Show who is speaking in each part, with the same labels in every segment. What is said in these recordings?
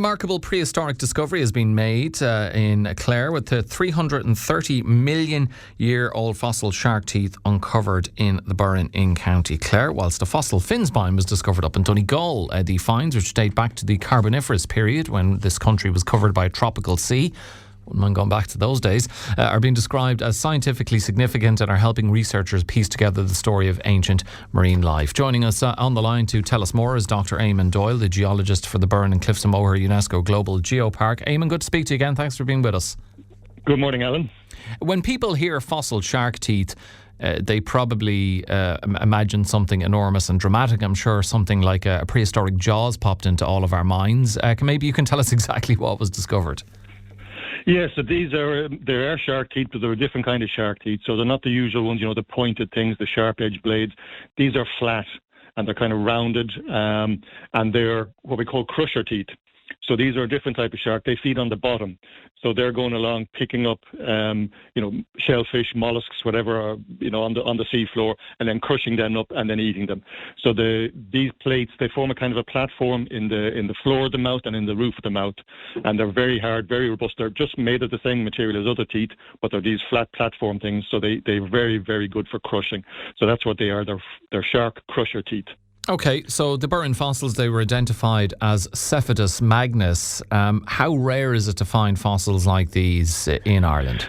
Speaker 1: remarkable prehistoric discovery has been made in Clare with the 330 million year old fossil shark teeth uncovered in the Burren in County Clare, whilst a fossil fin spine was discovered up in Donegal. The finds, which date back to the Carboniferous period when this country was covered by a tropical sea, wouldn't mind going back to those days, are being described as scientifically significant and are helping researchers piece together the story of ancient marine life. Joining us on the line to tell us more is Dr. Eamon Doyle, the geologist for the Burren and Cliffs of Moher UNESCO Global Geopark. Eamon, good to speak to you again. Thanks for being with us.
Speaker 2: Good morning, Alan.
Speaker 1: When people hear fossil shark teeth, they probably imagine something enormous and dramatic. I'm sure something like a prehistoric Jaws popped into all of our minds. Maybe you can tell us exactly what was discovered.
Speaker 2: Yes, so there are shark teeth, but they're a different kind of shark teeth. So they're not the usual ones, the pointed things, the sharp-edged blades. These are flat and they're kind of rounded, and they're what we call crusher teeth. So these are a different type of shark. They feed on the bottom. So they're going along picking up, shellfish, mollusks, whatever, on the seafloor, and then crushing them up and then eating them. So these plates, they form a kind of a platform in the floor of the mouth and in the roof of the mouth. And they're very hard, very robust. They're just made of the same material as other teeth, but they're these flat platform things. So they're very, very good for crushing. So that's what they are. They're shark crusher teeth.
Speaker 1: Okay, so the Burren fossils, they were identified as Psephodus magnus. How rare is it to find fossils like these in Ireland?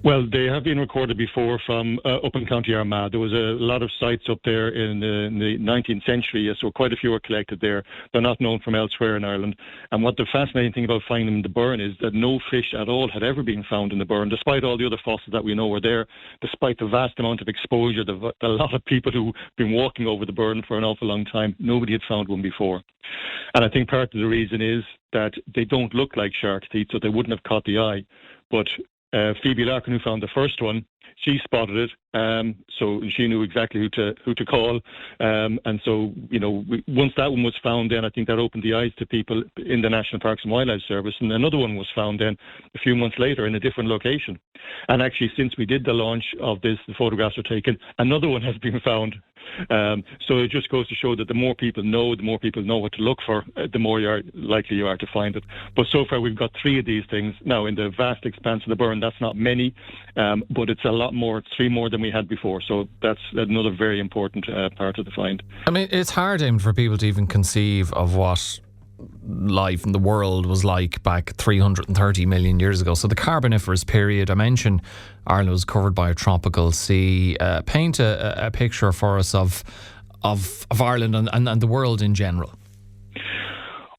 Speaker 2: Well, they have been recorded before from up in County Armagh. There was a lot of sites up there in the 19th century, so quite a few were collected there. They're not known from elsewhere in Ireland. And what the fascinating thing about finding them in the Burren is that no fish at all had ever been found in the Burren, despite all the other fossils that we know were there, despite the vast amount of exposure, a lot of people who've been walking over the Burren for an awful long time. Nobody had found one before. And I think part of the reason is that they don't look like shark teeth, so they wouldn't have caught the eye. But Phoebe Larkin, who found the first one, she spotted it, so she knew exactly who to call. And so, once that one was found, then I think that opened the eyes to people in the National Parks and Wildlife Service. And another one was found then a few months later in a different location. And actually, since we did the launch of this, the photographs were taken, another one has been found. So it just goes to show that the more people know what to look for, the more likely you are to find it. But so far we've got 3 of these things. Now, in the vast expanse of the Burren, that's not many, but it's a lot more. It's 3 more than we had before. So that's another very important part of the find.
Speaker 1: I mean, it's hard, Eamon, for people to even conceive of what life in the world was like back 330 million years ago. So the Carboniferous period, I mentioned Ireland was covered by a tropical sea. Paint a picture for us of Ireland and the world in general.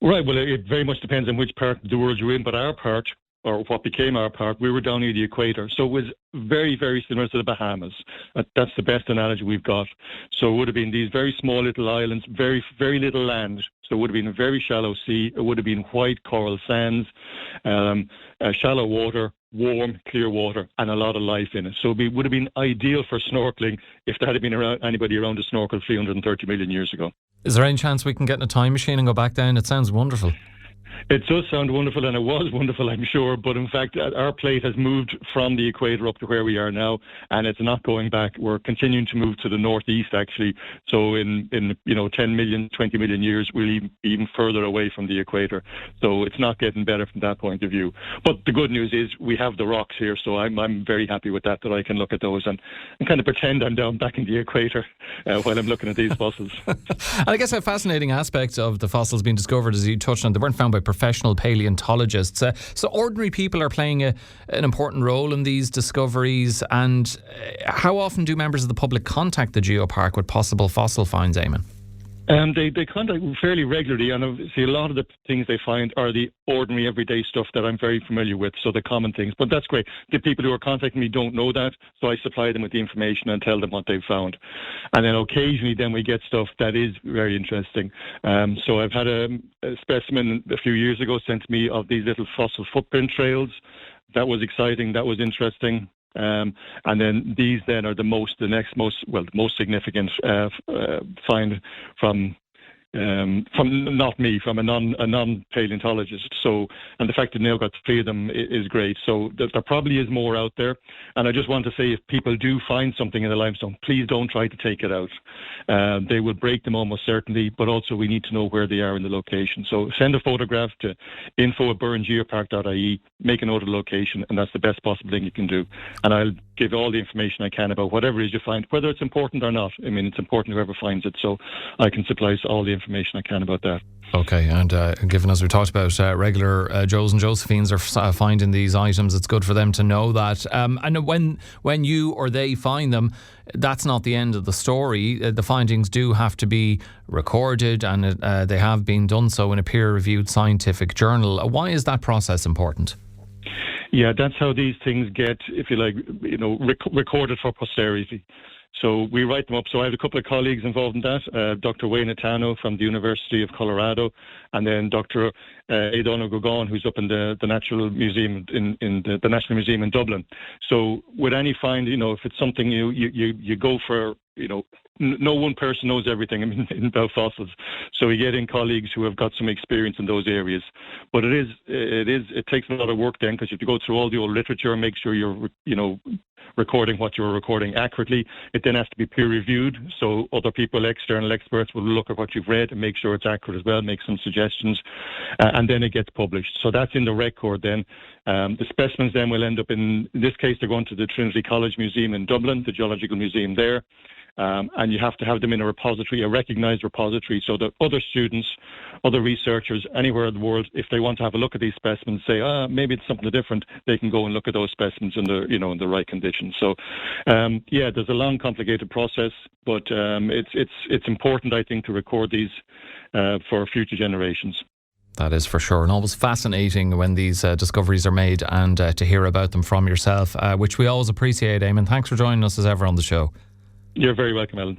Speaker 2: Right, well, it very much depends on which part of the world you're in, but our part, or what became our part, we were down near the equator. So it was very, very similar to the Bahamas. That's the best analogy we've got. So it would have been these very small little islands, very, very little land. So it would have been a very shallow sea. It would have been white coral sands, shallow water, warm, clear water, and a lot of life in it. So it would have been ideal for snorkeling if there had been anybody around to snorkel 330 million years ago.
Speaker 1: Is there any chance we can get in a time machine and go back down? It sounds wonderful.
Speaker 2: It does sound wonderful, and it was wonderful, I'm sure. But in fact, our plate has moved from the equator up to where we are now, and it's not going back. We're continuing to move to the northeast, actually. So in 10 million, 20 million years, we'll be even further away from the equator. So it's not getting better from that point of view. But the good news is we have the rocks here, so I'm very happy with that I can look at those and kind of pretend I'm down back in the equator while I'm looking at these fossils.
Speaker 1: And I guess a fascinating aspect of the fossils being discovered, as you touched on, they weren't found by professional paleontologists. So ordinary people are playing an important role in these discoveries. And how often do members of the public contact the Geopark with possible fossil finds, Eamon?
Speaker 2: They contact fairly regularly, and obviously a lot of the things they find are the ordinary everyday stuff that I'm very familiar with, so the common things. But that's great. The people who are contacting me don't know that, so I supply them with the information and tell them what they've found. And then occasionally then we get stuff that is very interesting. So I've had a specimen a few years ago sent to me of these little fossil footprint trails. That was exciting. That was interesting. And then these then are the most significant find from from not me, from a non-paleontologist. So, and the fact that now got 3 of them is great. So there probably is more out there. And I just want to say, if people do find something in the limestone, please don't try to take it out. They will break them almost certainly, but also we need to know where they are in the location. So send a photograph to info@burrengeopark.ie, make a note of the location, and that's the best possible thing you can do. And I'll give all the information I can about whatever it is you find, whether it's important or not. I mean, it's important whoever finds it, so I can supply all the information I can about that.
Speaker 1: Okay, and given as we talked about, regular Joes and Josephines are finding these items, it's good for them to know that. And when you or they find them, that's not the end of the story. The findings do have to be recorded, and they have been done so in a peer-reviewed scientific journal. Why is that process important?
Speaker 2: Yeah, that's how these things get, if you like, recorded for posterity. So we write them up. So I have a couple of colleagues involved in that, Dr. Wayne Atano from the University of Colorado, and then Dr. Aidan Gogan, who's up in the Natural Museum in the National Museum in Dublin. So with any find, if it's something you go for, no one person knows everything about fossils. So we get in colleagues who have got some experience in those areas. But it takes a lot of work then, because you have to go through all the old literature and make sure you're, recording what you're recording accurately. It then has to be peer reviewed. So other people, external experts, will look at what you've read and make sure it's accurate as well, make some suggestions, and then it gets published. So that's in the record then. The specimens then will end up in this case, they're going to the Trinity College Museum in Dublin, the Geological Museum there. And you have to have them in a repository, a recognised repository, so that other students, other researchers anywhere in the world, if they want to have a look at these specimens, say, maybe it's something different, they can go and look at those specimens in the right conditions. So, there's a long, complicated process, but it's important, I think, to record these for future generations.
Speaker 1: That is for sure, and always fascinating when these discoveries are made, and to hear about them from yourself, which we always appreciate, Eamon. Thanks for joining us as ever on the show.
Speaker 2: You're very welcome, Ellen.